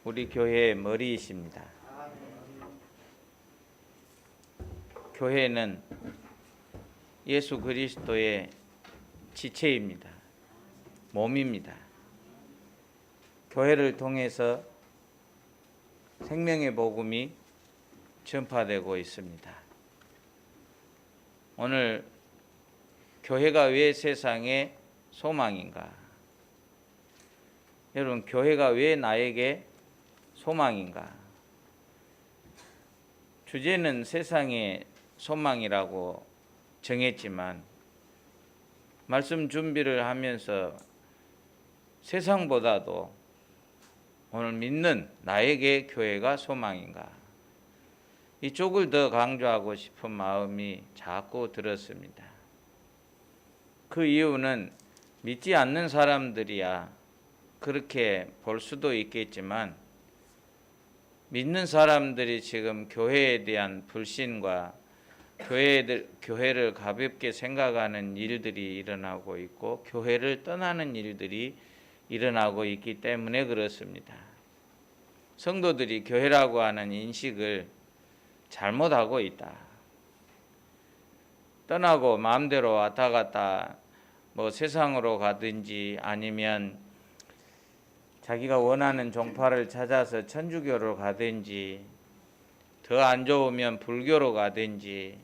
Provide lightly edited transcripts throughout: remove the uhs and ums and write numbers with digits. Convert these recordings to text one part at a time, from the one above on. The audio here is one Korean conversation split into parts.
우리 교회의 머리이십니다. 교회는 예수 그리스도의 지체입니다. 몸입니다. 교회를 통해서 생명의 복음이 전파되고 있습니다. 오늘 교회가 왜 세상의 소망인가? 여러분, 교회가 왜 나에게 소망인가? 주제는 세상의 소망이라고 정했지만 말씀 준비를 하면서 세상보다도 오늘 믿는 나에게 교회가 소망인가? 이쪽을 더 강조하고 싶은 마음이 자꾸 들었습니다. 그 이유는 믿지 않는 사람들이야 그렇게 볼 수도 있겠지만 믿는 사람들이 지금 교회에 대한 불신과 교회를 가볍게 생각하는 일들이 일어나고 있고 교회를 떠나는 일들이 일어나고 있기 때문에 그렇습니다. 성도들이 교회라고 하는 인식을 잘못하고 있다. 떠나고 마음대로 왔다 갔다 세상으로 가든지 아니면 자기가 원하는 종파를 찾아서 천주교로 가든지 더 안 좋으면 불교로 가든지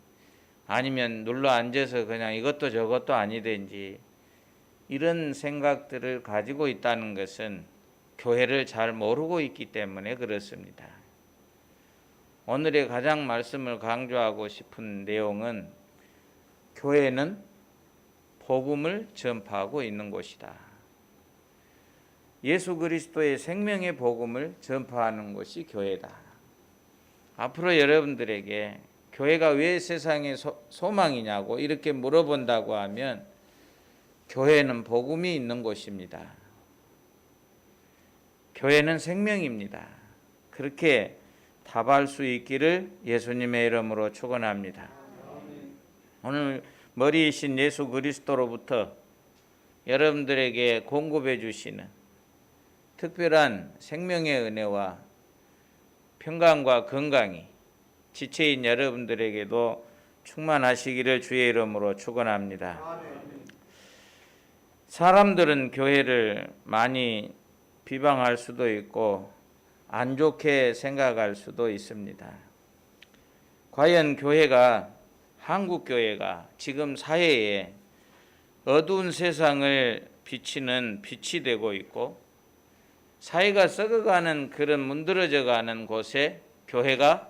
아니면 눌러 앉아서 그냥 이것도 저것도 아니든지 이런 생각들을 가지고 있다는 것은 교회를 잘 모르고 있기 때문에 그렇습니다. 오늘의 가장 말씀을 강조하고 싶은 내용은 교회는 복음을 전파하고 있는 곳이다. 예수 그리스도의 생명의 복음을 전파하는 곳이 교회다. 앞으로 여러분들에게 교회가 왜 세상의 소망이냐고 이렇게 물어본다고 하면 교회는 복음이 있는 곳입니다. 교회는 생명입니다. 그렇게 답할 수 있기를 예수님의 이름으로 축원합니다. 오늘 머리이신 예수 그리스도로부터 여러분들에게 공급해 주시는 특별한 생명의 은혜와 평강과 건강이 지체인 여러분들에게도 충만하시기를 주의 이름으로 축원합니다. 사람들은 교회를 많이 비방할 수도 있고 안 좋게 생각할 수도 있습니다. 과연 한국 교회가 지금 사회에 어두운 세상을 비치는 빛이 되고 있고 사회가 썩어가는 그런 문드러져가는 곳에 교회가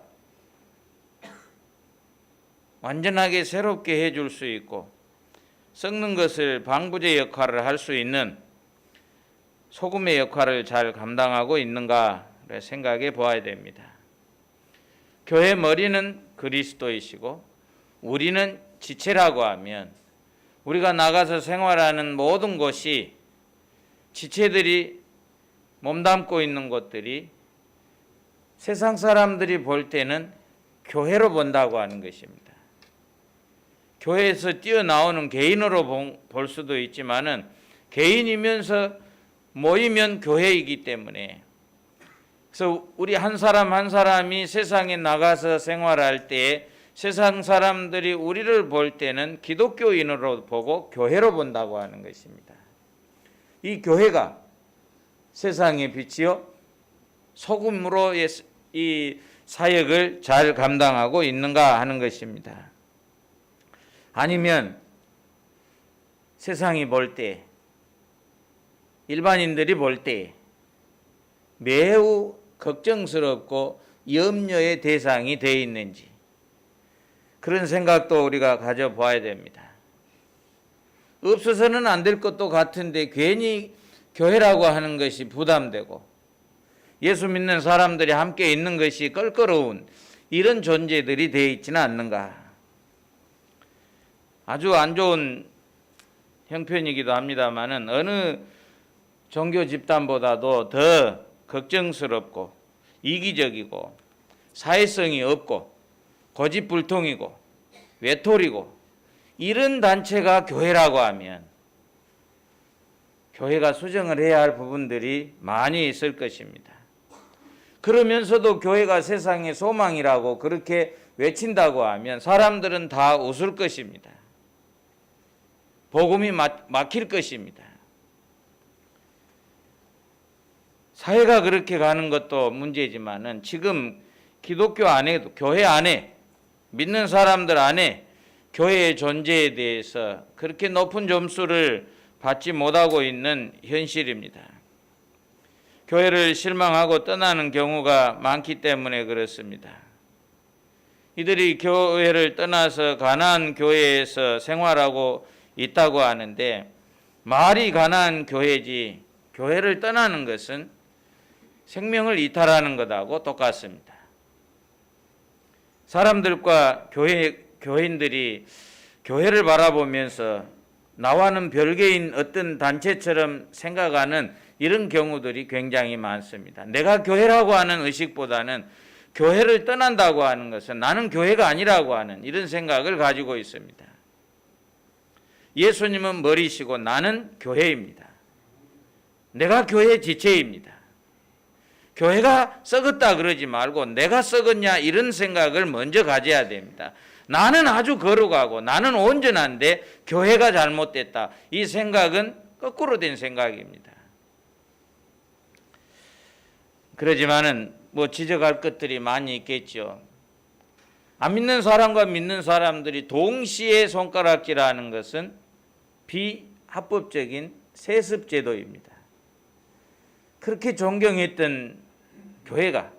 완전하게 새롭게 해줄 수 있고 썩는 것을 방부제 역할을 할 수 있는 소금의 역할을 잘 감당하고 있는가를 생각해 보아야 됩니다. 교회 머리는 그리스도이시고 우리는 지체라고 하면 우리가 나가서 생활하는 모든 곳이 지체들이 몸담고 있는 곳들이 세상 사람들이 볼 때는 교회로 본다고 하는 것입니다. 교회에서 뛰어나오는 개인으로 볼 수도 있지만은 개인이면서 모이면 교회이기 때문에 그래서 우리 한 사람 한 사람이 세상에 나가서 생활할 때 세상 사람들이 우리를 볼 때는 기독교인으로 보고 교회로 본다고 하는 것입니다. 이 교회가 세상의 빛이요 소금으로 이 사역을 잘 감당하고 있는가 하는 것입니다. 아니면 세상이 볼 때 일반인들이 볼 때 매우 걱정스럽고 염려의 대상이 되어 있는지 그런 생각도 우리가 가져봐야 됩니다. 없어서는 안 될 것도 같은데 괜히 교회라고 하는 것이 부담되고 예수 믿는 사람들이 함께 있는 것이 껄끄러운 이런 존재들이 되어 있지는 않는가. 아주 안 좋은 형편이기도 합니다만은 어느 종교 집단보다도 더 걱정스럽고 이기적이고 사회성이 없고 고집불통이고 외톨이고 이런 단체가 교회라고 하면 교회가 수정을 해야 할 부분들이 많이 있을 것입니다. 그러면서도 교회가 세상의 소망이라고 그렇게 외친다고 하면 사람들은 다 웃을 것입니다. 복음이 막힐 것입니다. 사회가 그렇게 가는 것도 문제지만은 지금 기독교 안에도, 교회 안에, 믿는 사람들 안에 교회의 존재에 대해서 그렇게 높은 점수를 받지 못하고 있는 현실입니다. 교회를 실망하고 떠나는 경우가 많기 때문에 그렇습니다. 이들이 교회를 떠나서 가나안 교회에서 생활하고 있다고 하는데, 말이 가나안 교회지 교회를 떠나는 것은 생명을 이탈하는 것하고 똑같습니다. 사람들과 교인들이 교회를 바라보면서 나와는 별개인 어떤 단체처럼 생각하는 이런 경우들이 굉장히 많습니다. 내가 교회라고 하는 의식보다는 교회를 떠난다고 하는 것은 나는 교회가 아니라고 하는 이런 생각을 가지고 있습니다. 예수님은 머리시고 나는 교회입니다. 내가 교회의 지체입니다. 교회가 썩었다 그러지 말고 내가 썩었냐 이런 생각을 먼저 가져야 됩니다. 나는 아주 거룩하고 나는 온전한데 교회가 잘못됐다. 이 생각은 거꾸로 된 생각입니다. 그러지만은 지적할 것들이 많이 있겠죠. 안 믿는 사람과 믿는 사람들이 동시에 손가락질하는 것은 비합법적인 세습제도입니다. 그렇게 존경했던 교회가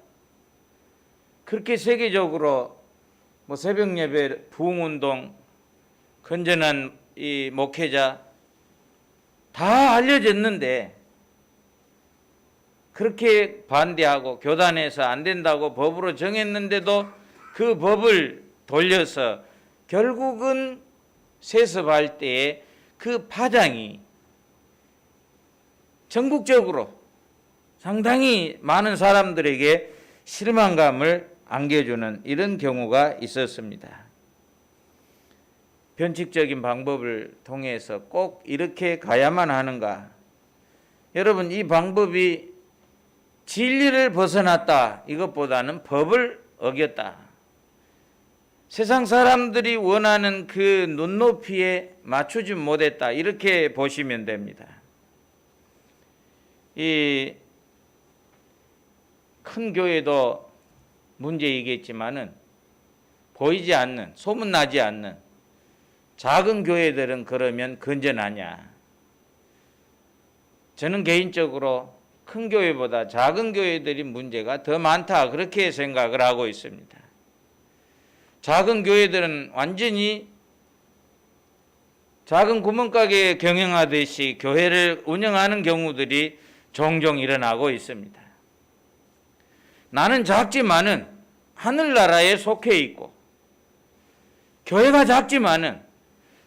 그렇게 세계적으로 새벽 예배, 부흥운동, 건전한 이 목회자 다 알려졌는데 그렇게 반대하고 교단에서 안 된다고 법으로 정했는데도 그 법을 돌려서 결국은 세습할 때에 그 파장이 전국적으로 상당히 많은 사람들에게 실망감을 안겨주는 이런 경우가 있었습니다. 변칙적인 방법을 통해서 꼭 이렇게 가야만 하는가? 여러분, 이 방법이 진리를 벗어났다 이것보다는 법을 어겼다. 세상 사람들이 원하는 그 눈높이에 맞추지 못했다 이렇게 보시면 됩니다. 이 큰 교회도 문제이겠지만은 보이지 않는, 소문나지 않는 작은 교회들은 그러면 건전하냐? 저는 개인적으로 큰 교회보다 작은 교회들이 문제가 더 많다 그렇게 생각을 하고 있습니다. 작은 교회들은 완전히 작은 구멍가게 경영하듯이 교회를 운영하는 경우들이 종종 일어나고 있습니다. 나는 작지만은 하늘나라에 속해 있고 교회가 작지만은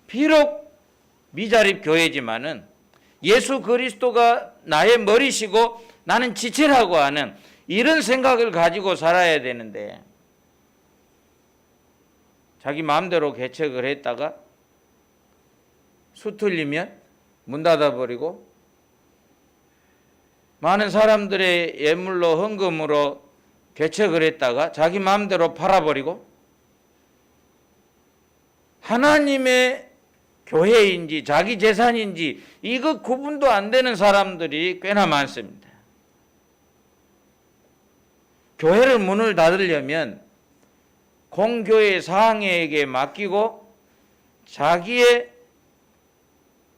비록 미자립 교회지만은 예수 그리스도가 나의 머리시고 나는 지체라고 하는 이런 생각을 가지고 살아야 되는데 자기 마음대로 개척을 했다가 수틀리면 문 닫아버리고 많은 사람들의 예물로 헌금으로 개척을 했다가 자기 마음대로 팔아버리고 하나님의 교회인지 자기 재산인지 이거 구분도 안 되는 사람들이 꽤나 많습니다. 교회를 문을 닫으려면 공교회 사항회에게 맡기고 자기의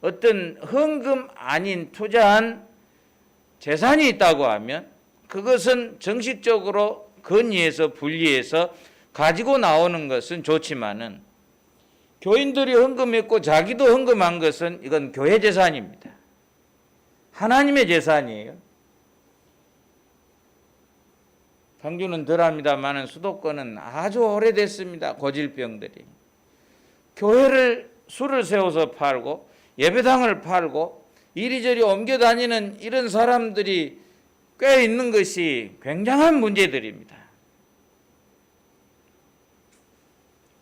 어떤 헌금 아닌 투자한 재산이 있다고 하면 그것은 정식적으로 건의해서 분리해서 가지고 나오는 것은 좋지만은 교인들이 헌금했고 자기도 헌금한 것은 이건 교회 재산입니다. 하나님의 재산이에요. 광주는 덜합니다만은 수도권은 아주 오래됐습니다. 고질병들이. 교회를 술을 세워서 팔고 예배당을 팔고 이리저리 옮겨 다니는 이런 사람들이 꽤 있는 것이 굉장한 문제들입니다.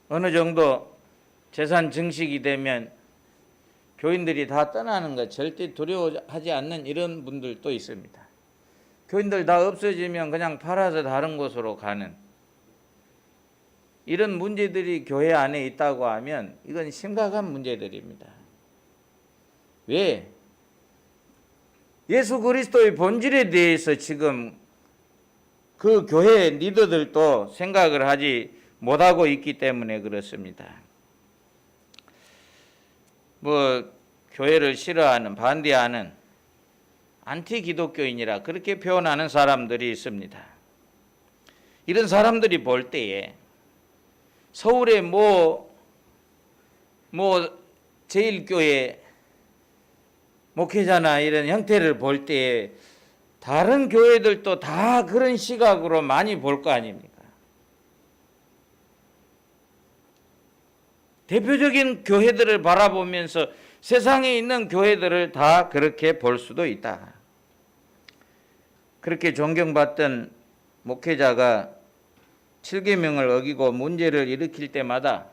어느 정도 재산 증식이 되면 교인들이 다 떠나는 것 절대 두려워하지 않는 이런 분들도 있습니다. 교인들 다 없어지면 그냥 팔아서 다른 곳으로 가는 이런 문제들이 교회 안에 있다고 하면 이건 심각한 문제들입니다. 왜? 예수 그리스도의 본질에 대해서 지금 그 교회 리더들도 생각을 하지 못하고 있기 때문에 그렇습니다. 교회를 싫어하는, 반대하는 안티 기독교인이라 그렇게 표현하는 사람들이 있습니다. 이런 사람들이 볼 때에 서울의 제일교회 목회자나 이런 형태를 볼 때에 다른 교회들도 다 그런 시각으로 많이 볼 거 아닙니까? 대표적인 교회들을 바라보면서 세상에 있는 교회들을 다 그렇게 볼 수도 있다. 그렇게 존경받던 목회자가 7계명을 어기고 문제를 일으킬 때마다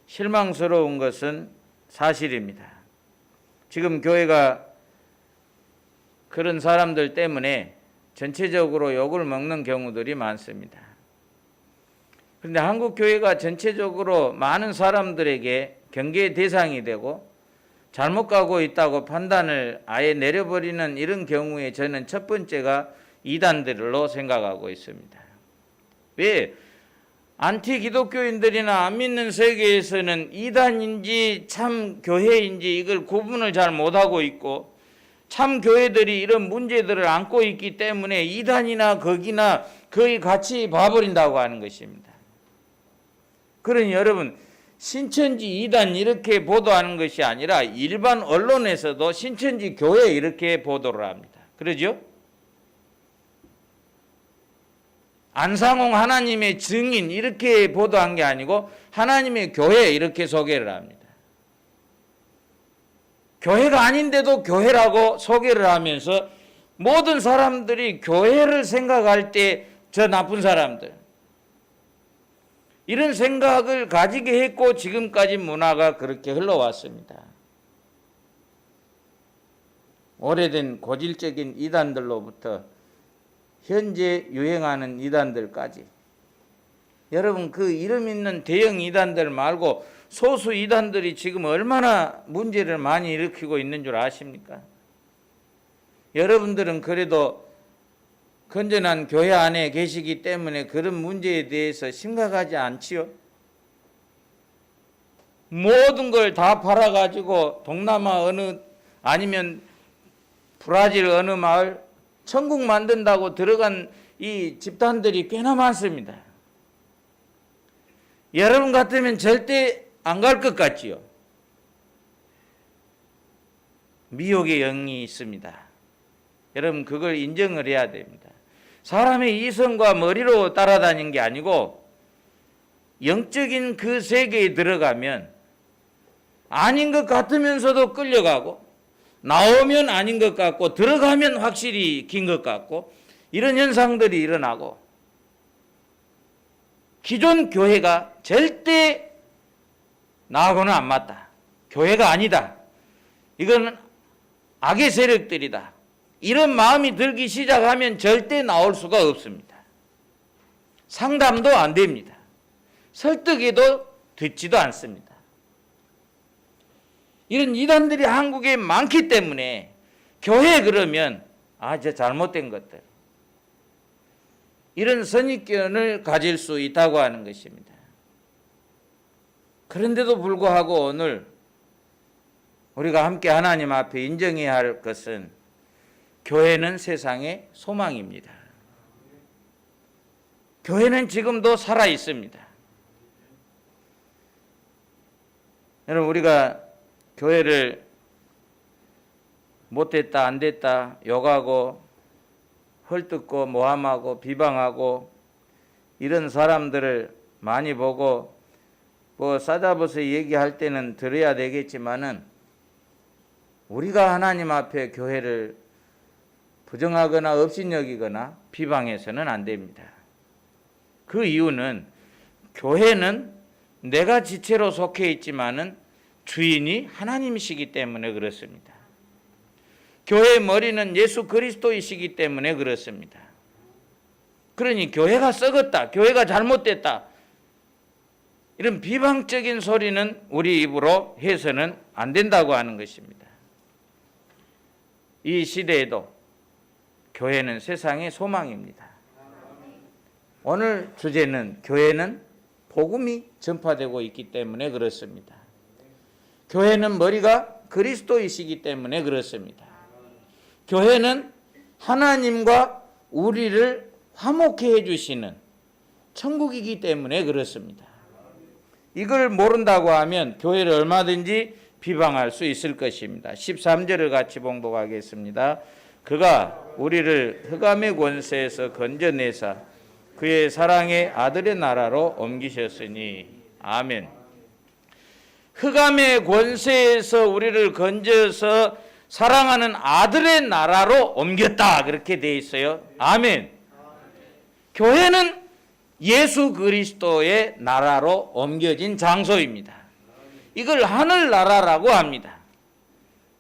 실망스러운 것은 사실입니다. 지금 교회가 그런 사람들 때문에 전체적으로 욕을 먹는 경우들이 많습니다. 그런데 한국 교회가 전체적으로 많은 사람들에게 경계의 대상이 되고 잘못 가고 있다고 판단을 아예 내려버리는 이런 경우에 저는 첫 번째가 이단들로 생각하고 있습니다. 왜? 안티 기독교인들이나 안 믿는 세계에서는 이단인지 참 교회인지 이걸 구분을 잘 못하고 있고 참 교회들이 이런 문제들을 안고 있기 때문에 이단이나 거기나 거의 같이 봐버린다고 하는 것입니다. 그러니 여러분, 신천지 이단 이렇게 보도하는 것이 아니라 일반 언론에서도 신천지 교회 이렇게 보도를 합니다. 그러죠? 안상홍 하나님의 증인 이렇게 보도한 게 아니고 하나님의 교회 이렇게 소개를 합니다. 교회가 아닌데도 교회라고 소개를 하면서 모든 사람들이 교회를 생각할 때 저 나쁜 사람들 이런 생각을 가지게 했고 지금까지 문화가 그렇게 흘러왔습니다. 오래된 고질적인 이단들로부터 현재 유행하는 이단들까지 여러분 그 이름 있는 대형 이단들 말고 소수 이단들이 지금 얼마나 문제를 많이 일으키고 있는 줄 아십니까? 여러분들은 그래도 건전한 교회 안에 계시기 때문에 그런 문제에 대해서 심각하지 않지요? 모든 걸 다 팔아가지고 동남아 아니면 브라질 어느 마을 천국 만든다고 들어간 이 집단들이 꽤나 많습니다. 여러분 같으면 절대 안 갈 것 같지요? 미혹의 영이 있습니다. 여러분 그걸 인정을 해야 됩니다. 사람의 이성과 머리로 따라다니는 게 아니고 영적인 그 세계에 들어가면 아닌 것 같으면서도 끌려가고 나오면 아닌 것 같고 들어가면 확실히 긴 것 같고 이런 현상들이 일어나고 기존 교회가 절대 나하고는 안 맞다. 교회가 아니다. 이건 악의 세력들이다. 이런 마음이 들기 시작하면 절대 나올 수가 없습니다. 상담도 안 됩니다. 설득해도 듣지도 않습니다. 이런 이단들이 한국에 많기 때문에 교회 그러면 저 잘못된 것들 이런 선입견을 가질 수 있다고 하는 것입니다. 그런데도 불구하고 오늘 우리가 함께 하나님 앞에 인정해야 할 것은 교회는 세상의 소망입니다. 교회는 지금도 살아 있습니다. 여러분 우리가 교회를 못됐다 안 됐다 욕하고 헐뜯고 모함하고 비방하고 이런 사람들을 많이 보고 싸잡아서 얘기할 때는 들어야 되겠지만은 우리가 하나님 앞에 교회를 부정하거나 업신여기거나 비방해서는 안 됩니다. 그 이유는 교회는 내가 지체로 속해 있지만은 주인이 하나님이시기 때문에 그렇습니다. 교회의 머리는 예수 그리스도이시기 때문에 그렇습니다. 그러니 교회가 썩었다, 교회가 잘못됐다, 이런 비방적인 소리는 우리 입으로 해서는 안 된다고 하는 것입니다. 이 시대에도 교회는 세상의 소망입니다. 오늘 주제는 교회는 복음이 전파되고 있기 때문에 그렇습니다. 교회는 머리가 그리스도이시기 때문에 그렇습니다. 교회는 하나님과 우리를 화목해 해주시는 천국이기 때문에 그렇습니다. 이걸 모른다고 하면 교회를 얼마든지 비방할 수 있을 것입니다. 13절을 같이 봉독하겠습니다. 그가 우리를 흑암의 권세에서 건져내사 그의 사랑의 아들의 나라로 옮기셨으니. 아멘. 흑암의 권세에서 우리를 건져서 사랑하는 아들의 나라로 옮겼다, 그렇게 되어 있어요. 아멘. 교회는 예수 그리스도의 나라로 옮겨진 장소입니다. 이걸 하늘나라라고 합니다.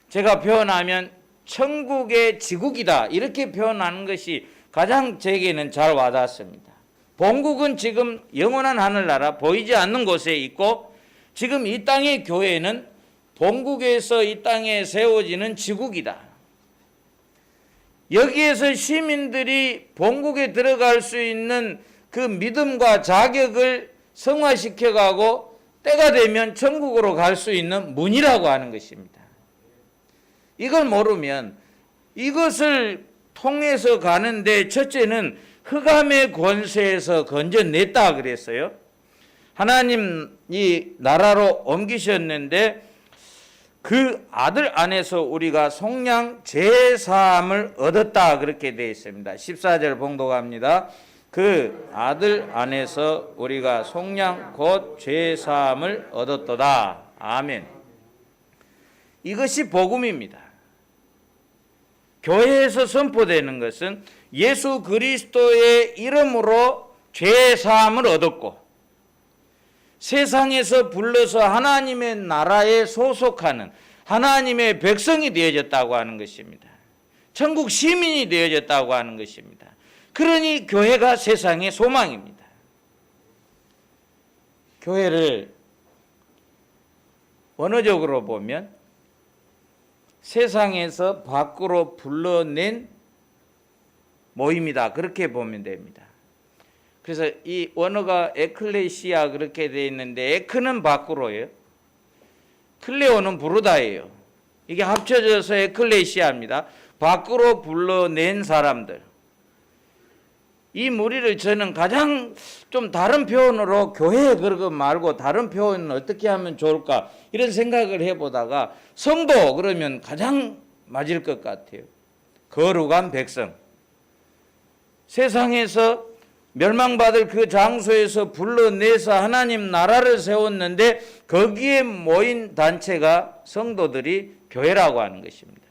제가 표현하면 천국의 지국이다, 이렇게 표현하는 것이 가장 제게는 잘 와닿습니다. 본국은 지금 영원한 하늘나라, 보이지 않는 곳에 있고, 지금 이 땅의 교회는 본국에서 이 땅에 세워지는 지국이다. 여기에서 시민들이 본국에 들어갈 수 있는 그 믿음과 자격을 성화시켜가고 때가 되면 천국으로 갈 수 있는 문이라고 하는 것입니다. 이걸 모르면 이것을 통해서 가는데 첫째는 흑암의 권세에서 건져냈다 그랬어요. 하나님이 나라로 옮기셨는데 그 아들 안에서 우리가 속량 제사함을 얻었다, 그렇게 되어 있습니다. 14절 봉독합니다. 그 아들 안에서 우리가 속량 곧 제사함을 얻었도다. 아멘. 이것이 복음입니다. 교회에서 선포되는 것은 예수 그리스도의 이름으로 죄사함을 얻었고, 세상에서 불러서 하나님의 나라에 소속하는 하나님의 백성이 되어졌다고 하는 것입니다. 천국 시민이 되어졌다고 하는 것입니다. 그러니 교회가 세상의 소망입니다. 교회를 원어적으로 보면 세상에서 밖으로 불러낸 모임이다, 그렇게 보면 됩니다. 그래서 이 원어가 에클레시아 그렇게 되어 있는데, 에크는 밖으로예요, 클레오는 부르다예요. 이게 합쳐져서 에클레시아입니다. 밖으로 불러낸 사람들. 이 무리를 저는 가장 좀 다른 표현으로, 교회 그러고 말고 다른 표현은 어떻게 하면 좋을까, 이런 생각을 해보다가 성도 그러면 가장 맞을 것 같아요. 거룩한 백성. 세상에서 멸망받을 그 장소에서 불러내서 하나님 나라를 세웠는데 거기에 모인 단체가 성도들이 교회라고 하는 것입니다.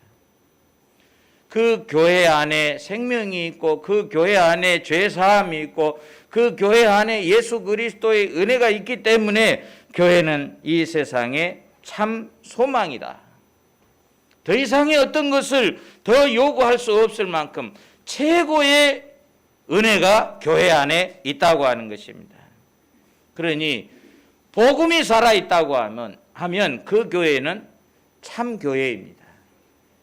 그 교회 안에 생명이 있고, 그 교회 안에 죄사함이 있고, 그 교회 안에 예수 그리스도의 은혜가 있기 때문에 교회는 이 세상의 참 소망이다. 더 이상의 어떤 것을 더 요구할 수 없을 만큼 최고의 은혜가 교회 안에 있다고 하는 것입니다. 그러니 복음이 살아있다고 하면 그 교회는 참 교회입니다.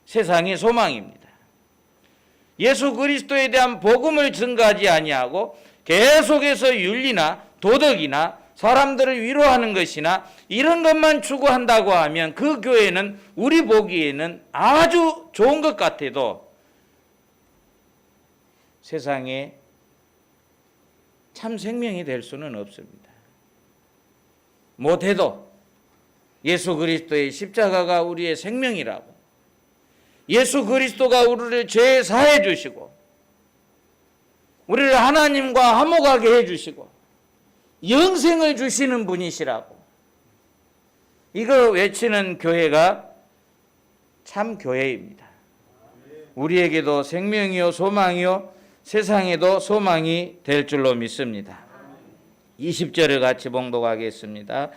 세상의 소망입니다. 예수 그리스도에 대한 복음을 증거하지 아니하고 계속해서 윤리나 도덕이나 사람들을 위로하는 것이나 이런 것만 추구한다고 하면 그 교회는 우리 보기에는 아주 좋은 것 같아도 세상에 참 생명이 될 수는 없습니다. 못해도 예수 그리스도의 십자가가 우리의 생명이라고, 예수 그리스도가 우리를 죄 사해 주시고 우리를 하나님과 화목하게 해 주시고 영생을 주시는 분이시라고, 이거 외치는 교회가 참 교회입니다. 우리에게도 생명이요 소망이요 세상에도 소망이 될 줄로 믿습니다. 20절을 같이 봉독하겠습니다.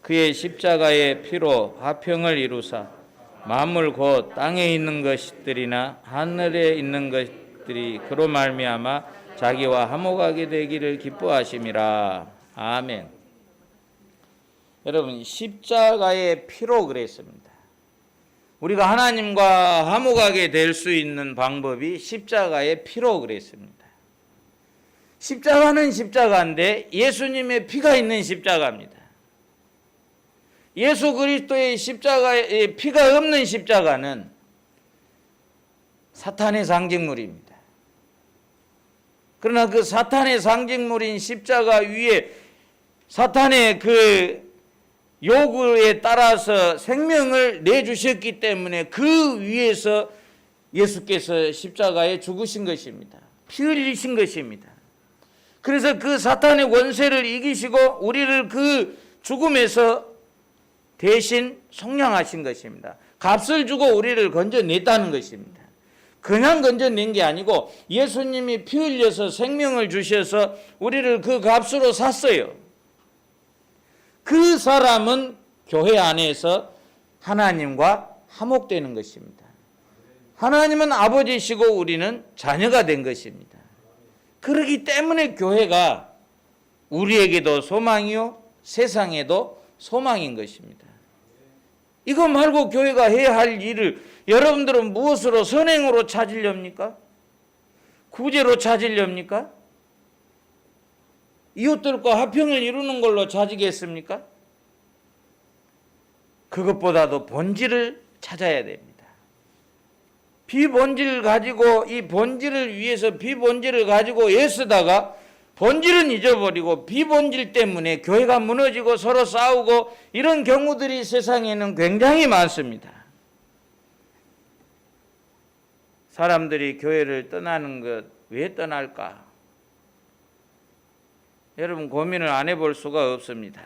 그의 십자가의 피로 화평을 이루사 만물 곧 땅에 있는 것들이나 하늘에 있는 것들이 그로 말미암아 자기와 화목하게 되기를 기뻐하심이라. 아멘. 여러분, 십자가의 피로 그랬습니다. 우리가 하나님과 화목하게 될 수 있는 방법이 십자가의 피로 그랬습니다. 십자가는 십자가인데 예수님의 피가 있는 십자가입니다. 예수 그리스도의 십자가에 피가 없는 십자가는 사탄의 상징물입니다. 그러나 그 사탄의 상징물인 십자가 위에 사탄의 그 요구에 따라서 생명을 내주셨기 때문에 그 위에서 예수께서 십자가에 죽으신 것입니다. 피 흘리신 것입니다. 그래서 그 사탄의 권세를 이기시고 우리를 그 죽음에서 대신 속량하신 것입니다. 값을 주고 우리를 건져냈다는 것입니다. 그냥 건져낸 게 아니고 예수님이 피 흘려서 생명을 주셔서 우리를 그 값으로 샀어요. 그 사람은 교회 안에서 하나님과 화목되는 것입니다. 하나님은 아버지시고 우리는 자녀가 된 것입니다. 그렇기 때문에 교회가 우리에게도 소망이요 세상에도 소망인 것입니다. 이거 말고 교회가 해야 할 일을 여러분들은 무엇으로 선행으로 찾으렵니까? 구제로 찾으렵니까? 이웃들과 화평을 이루는 걸로 찾으겠습니까? 그것보다도 본질을 찾아야 됩니다. 비본질을 가지고 이 본질을 위해서 비본질을 가지고 애쓰다가 본질은 잊어버리고 비본질 때문에 교회가 무너지고 서로 싸우고 이런 경우들이 세상에는 굉장히 많습니다. 사람들이 교회를 떠나는 것 왜 떠날까? 여러분 고민을 안 해볼 수가 없습니다.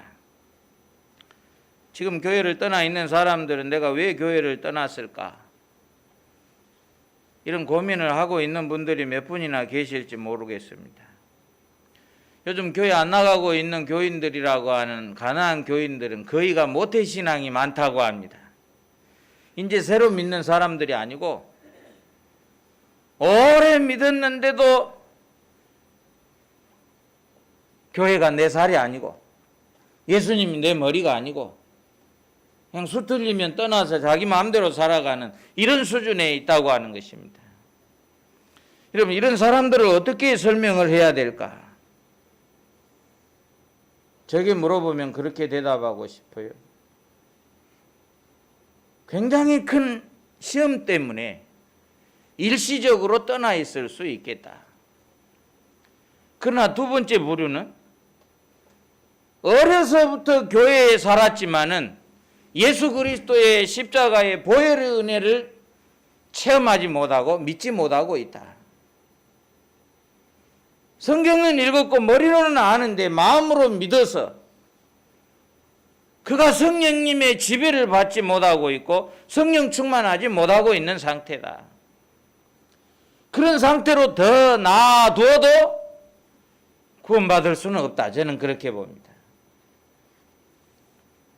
지금 교회를 떠나 있는 사람들은 내가 왜 교회를 떠났을까? 이런 고민을 하고 있는 분들이 몇 분이나 계실지 모르겠습니다. 요즘 교회 안 나가고 있는 교인들이라고 하는 가난한 교인들은 거의가 모태신앙이 많다고 합니다. 이제 새로 믿는 사람들이 아니고 오래 믿었는데도 교회가 내 살이 아니고 예수님이 내 머리가 아니고 그냥 수틀리면 떠나서 자기 마음대로 살아가는 이런 수준에 있다고 하는 것입니다. 여러분 이런 사람들을 어떻게 설명을 해야 될까? 저에게 물어보면 그렇게 대답하고 싶어요. 굉장히 큰 시험 때문에 일시적으로 떠나 있을 수 있겠다. 그러나 두 번째 부류는 어려서부터 교회에 살았지만은 예수 그리스도의 십자가의 보혈의 은혜를 체험하지 못하고 믿지 못하고 있다. 성경은 읽었고 머리로는 아는데 마음으로 믿어서 그가 성령님의 지배를 받지 못하고 있고 성령 충만하지 못하고 있는 상태다. 그런 상태로 더 놔둬도 구원받을 수는 없다. 저는 그렇게 봅니다.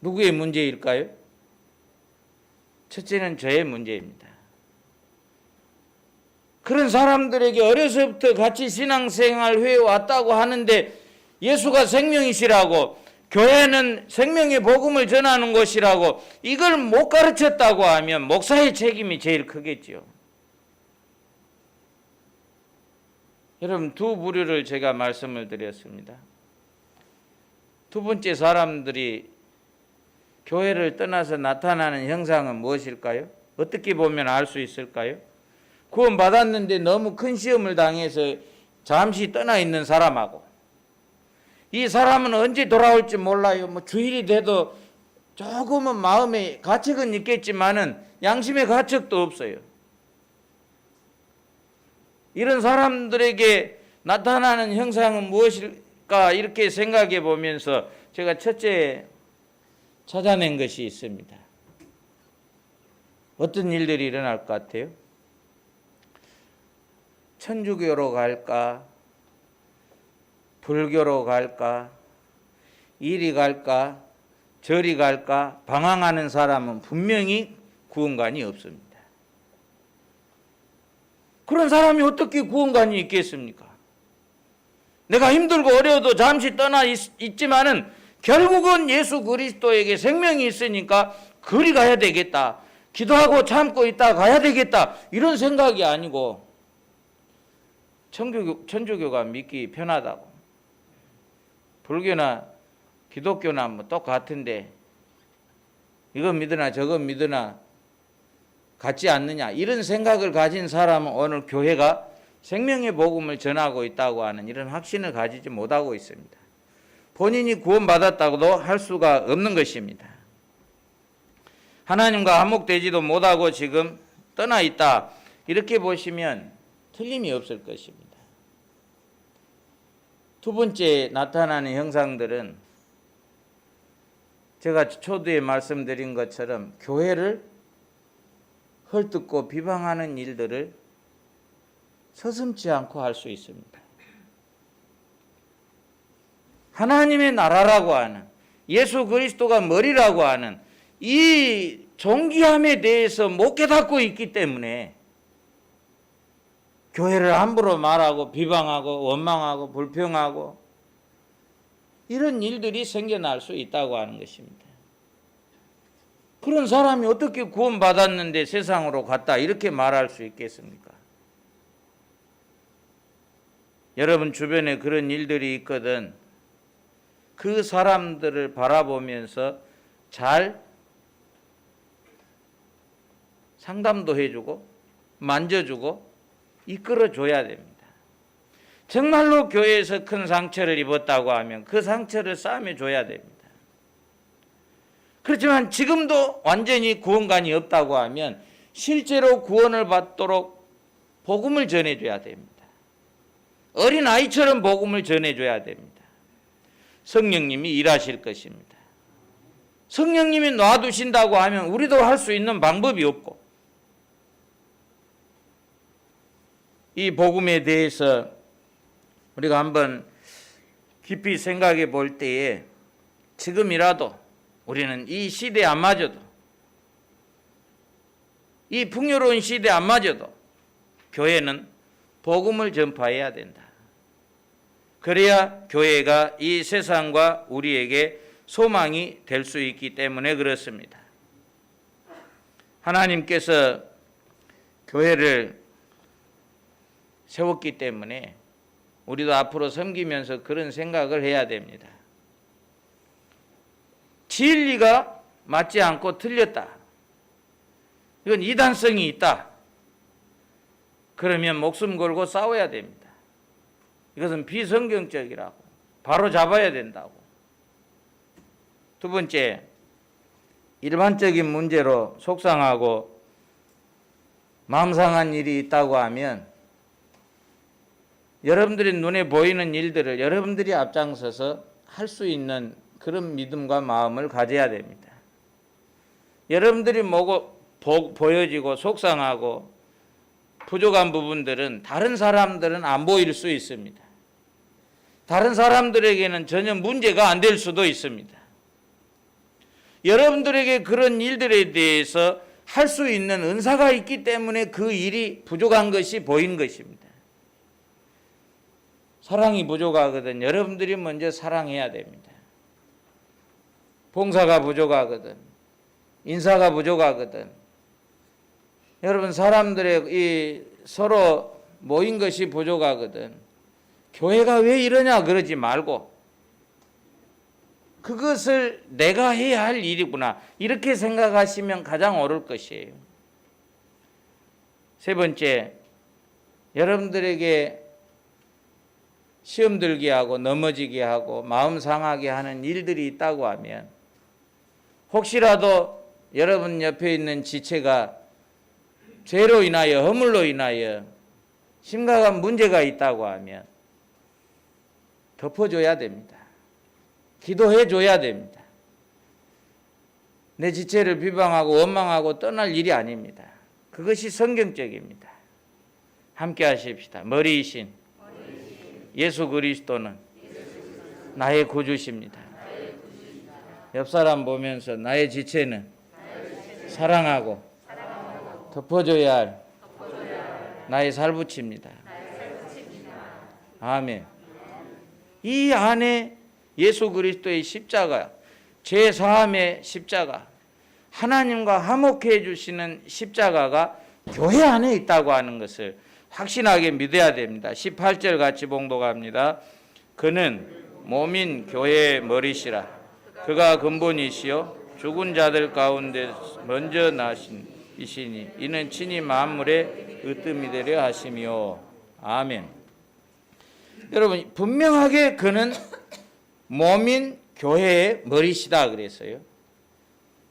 누구의 문제일까요? 첫째는 저의 문제입니다. 그런 사람들에게 어려서부터 같이 신앙생활 해왔다고 하는데 예수가 생명이시라고 교회는 생명의 복음을 전하는 곳이라고 이걸 못 가르쳤다고 하면 목사의 책임이 제일 크겠죠. 여러분 두 부류를 제가 말씀을 드렸습니다. 두 번째 사람들이 교회를 떠나서 나타나는 형상은 무엇일까요? 어떻게 보면 알 수 있을까요? 구원 받았는데 너무 큰 시험을 당해서 잠시 떠나 있는 사람하고 이 사람은 언제 돌아올지 몰라요. 뭐 주일이 돼도 조금은 마음에 가책은 있겠지만은 양심의 가책도 없어요. 이런 사람들에게 나타나는 형상은 무엇일까 이렇게 생각해 보면서 제가 첫째 찾아낸 것이 있습니다. 어떤 일들이 일어날 것 같아요? 천주교로 갈까? 불교로 갈까? 이리 갈까? 저리 갈까? 방황하는 사람은 분명히 구원관이 없습니다. 그런 사람이 어떻게 구원관이 있겠습니까? 내가 힘들고 어려워도 잠시 떠나 있지만은 결국은 예수 그리스도에게 생명이 있으니까 그리 가야 되겠다. 기도하고 참고 있다 가야 되겠다. 이런 생각이 아니고 천주교가 믿기 편하다고. 불교나 기독교나 뭐 똑같은데 이건 믿으나 저건 믿으나 같지 않느냐. 이런 생각을 가진 사람은 오늘 교회가 생명의 복음을 전하고 있다고 하는 이런 확신을 가지지 못하고 있습니다. 본인이 구원받았다고도 할 수가 없는 것입니다. 하나님과 화목되지도 못하고 지금 떠나 있다. 이렇게 보시면 틀림이 없을 것입니다. 두 번째 나타나는 형상들은 제가 초두에 말씀드린 것처럼 교회를 헐뜯고 비방하는 일들을 서슴지 않고 할 수 있습니다. 하나님의 나라라고 하는 예수 그리스도가 머리라고 하는 이 존귀함에 대해서 못 깨닫고 있기 때문에 교회를 함부로 말하고 비방하고 원망하고 불평하고 이런 일들이 생겨날 수 있다고 하는 것입니다. 그런 사람이 어떻게 구원받았는데 세상으로 갔다 이렇게 말할 수 있겠습니까? 여러분 주변에 그런 일들이 있거든 그 사람들을 바라보면서 잘 상담도 해주고 만져주고 이끌어줘야 됩니다. 정말로 교회에서 큰 상처를 입었다고 하면 그 상처를 싸매줘야 됩니다. 그렇지만 지금도 완전히 구원관이 없다고 하면 실제로 구원을 받도록 복음을 전해줘야 됩니다. 어린아이처럼 복음을 전해줘야 됩니다. 성령님이 일하실 것입니다. 성령님이 놔두신다고 하면 우리도 할 수 있는 방법이 없고 이 복음에 대해서 우리가 한번 깊이 생각해 볼 때에 지금이라도 우리는 이 시대에 안 맞아도 이 풍요로운 시대에 안 맞아도 교회는 복음을 전파해야 된다. 그래야 교회가 이 세상과 우리에게 소망이 될 수 있기 때문에 그렇습니다. 하나님께서 교회를 세웠기 때문에 우리도 앞으로 섬기면서 그런 생각을 해야 됩니다. 진리가 맞지 않고 틀렸다. 이건 이단성이 있다. 그러면 목숨 걸고 싸워야 됩니다. 이것은 비성경적이라고 바로 잡아야 된다고. 두 번째, 일반적인 문제로 속상하고 마음 상한 일이 있다고 하면 여러분들이 눈에 보이는 일들을 여러분들이 앞장서서 할 수 있는 그런 믿음과 마음을 가져야 됩니다. 여러분들이 보여지고 속상하고 부족한 부분들은 다른 사람들은 안 보일 수 있습니다. 다른 사람들에게는 전혀 문제가 안 될 수도 있습니다. 여러분들에게 그런 일들에 대해서 할 수 있는 은사가 있기 때문에 그 일이 부족한 것이 보인 것입니다. 사랑이 부족하거든 여러분들이 먼저 사랑해야 됩니다. 봉사가 부족하거든 인사가 부족하거든 여러분 사람들의 이 서로 모인 것이 부족하거든 교회가 왜 이러냐 그러지 말고 그것을 내가 해야 할 일이구나 이렇게 생각하시면 가장 옳을 것이에요. 세 번째, 여러분들에게 시험 들게 하고 넘어지게 하고 마음 상하게 하는 일들이 있다고 하면 혹시라도 여러분 옆에 있는 지체가 죄로 인하여 허물로 인하여 심각한 문제가 있다고 하면 덮어줘야 됩니다. 기도해 줘야 됩니다. 내 지체를 비방하고 원망하고 떠날 일이 아닙니다. 그것이 성경적입니다. 함께 하십시다. 머리이신 예수 그리스도는 나의 구주십니다. 옆 사람 보면서 나의 지체는 사랑하고 덮어줘야 할 나의 살붙입니다. 아멘. 이 안에 예수 그리스도의 십자가, 죄사함의 십자가, 하나님과 화목해 주시는 십자가가 교회 안에 있다고 하는 것을 확신하게 믿어야 됩니다. 18절 같이 봉독합니다. 그는 몸인 교회의 머리시라. 그가 근본이시요 죽은 자들 가운데 먼저 나신 이시니 이는 친히 만물의 으뜸이 되려 하시며. 아멘. 여러분, 분명하게 그는 몸인 교회의 머리시다 그랬어요.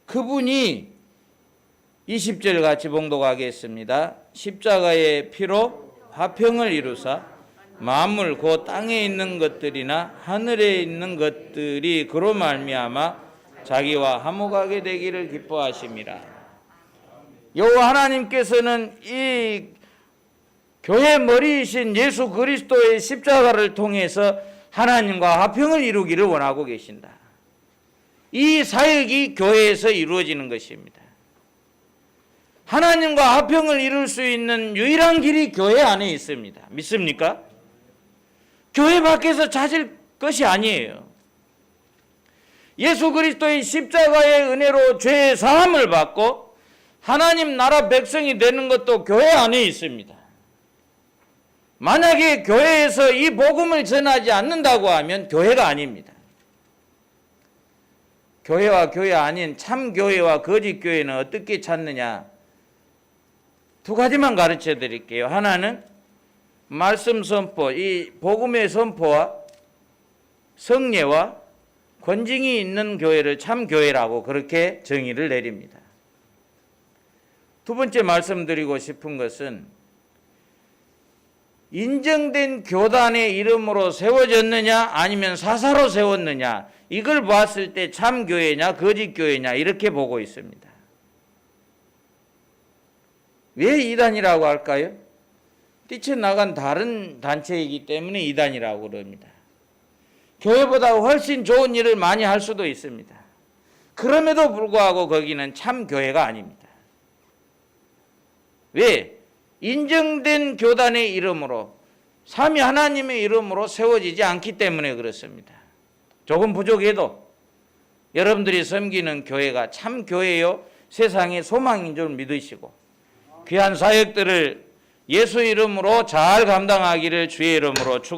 그분이 20절 같이 봉독하겠습니다. 십자가의 피로 화평을 이루사 만물 곧 땅에 있는 것들이나 하늘에 있는 것들이 그로 말미암아 자기와 화목하게 되기를 기뻐하심이라. 여호와 하나님께서는 이 교회 머리이신 예수 그리스도의 십자가를 통해서 하나님과 화평을 이루기를 원하고 계신다. 이 사역이 교회에서 이루어지는 것입니다. 하나님과 화평을 이룰 수 있는 유일한 길이 교회 안에 있습니다. 믿습니까? 교회 밖에서 찾을 것이 아니에요. 예수 그리스도의 십자가의 은혜로 죄의 사함을 받고 하나님 나라 백성이 되는 것도 교회 안에 있습니다. 만약에 교회에서 이 복음을 전하지 않는다고 하면 교회가 아닙니다. 교회와 교회 아닌 참 교회와 거짓 교회는 어떻게 찾느냐? 두 가지만 가르쳐 드릴게요. 하나는 말씀 선포, 이 복음의 선포와 성례와 권징이 있는 교회를 참 교회라고 그렇게 정의를 내립니다. 두 번째 말씀드리고 싶은 것은 인정된 교단의 이름으로 세워졌느냐 아니면 사사로 세웠느냐, 이걸 봤을 때 참 교회냐 거짓 교회냐 이렇게 보고 있습니다. 왜 이단이라고 할까요? 뛰쳐나간 다른 단체이기 때문에 이단이라고 그럽니다. 교회보다 훨씬 좋은 일을 많이 할 수도 있습니다. 그럼에도 불구하고 거기는 참 교회가 아닙니다. 왜? 인정된 교단의 이름으로, 삼위 하나님의 이름으로 세워지지 않기 때문에 그렇습니다. 조금 부족해도 여러분들이 섬기는 교회가 참 교회요 세상의 소망인 줄 믿으시고 귀한 사역들을 예수 이름으로 잘 감당하기를 주의 이름으로 축원합니다.